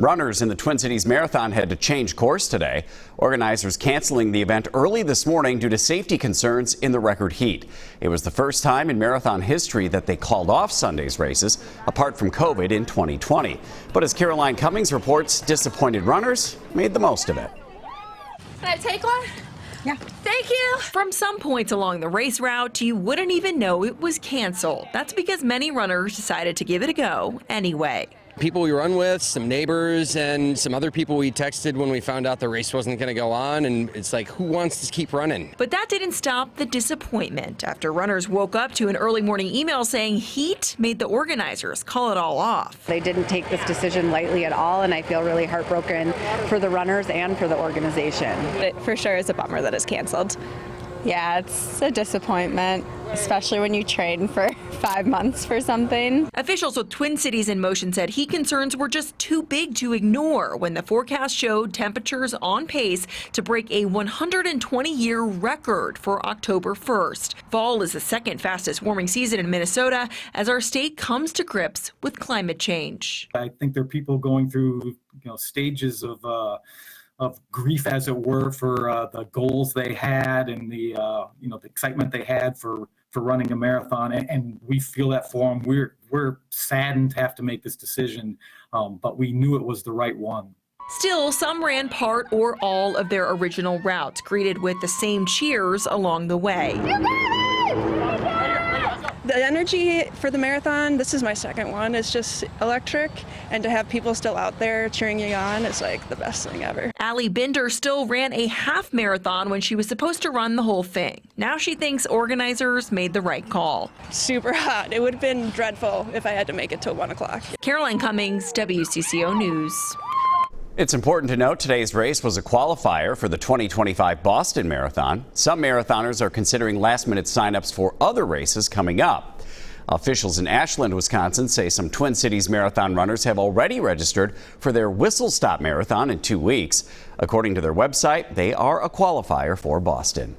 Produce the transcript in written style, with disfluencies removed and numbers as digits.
Runners in the Twin Cities Marathon had to change course today. Organizers canceling the event early this morning due to safety concerns in the record heat. It was the first time in marathon history that they called off Sunday's races, apart from COVID in 2020. But as Caroline Cummings reports, disappointed runners made the most of it. Can I take one? Yeah. Thank you. From some points along the race route, you wouldn't even know it was canceled. That's because many runners decided to give it a go anyway. People we run with, some neighbors, and some other people we texted when we found out the race wasn't going to go on, and it's like, who wants to keep running? But that didn't stop the disappointment after runners woke up to an early morning email saying heat made the organizers call it all off. They didn't take this decision lightly at all, and I feel really heartbroken for the runners and for the organization. It for sure is a bummer that it's canceled. Yeah, it's a disappointment, especially when you train for 5 months for something. Officials with Twin Cities in Motion said heat concerns were just too big to ignore when the forecast showed temperatures on pace to break a 120-year record for October 1st. Fall is the second fastest warming season in Minnesota as our state comes to grips with climate change. I think there are people going through stages of grief, as it were, for the goals they had and the excitement they had for running a marathon, and we feel that for them. We're saddened to have to make this decision, but we knew it was the right one. Still, some ran part or all of their original routes, greeted with the same cheers along the way. The energy for the marathon, this is my second one, is just electric, and to have people still out there cheering you on is like the best thing ever. Allie Binder still ran a half marathon when she was supposed to run the whole thing. Now she thinks organizers made the right call. Super hot. It would have been dreadful if I had to make it till 1 o'clock. Caroline Cummings, WCCO News. It's important to note today's race was a qualifier for the 2025 Boston Marathon. Some marathoners are considering last-minute signups for other races coming up. Officials in Ashland, Wisconsin say some Twin Cities Marathon runners have already registered for their Whistle Stop Marathon in 2 weeks. According to their website, they are a qualifier for Boston.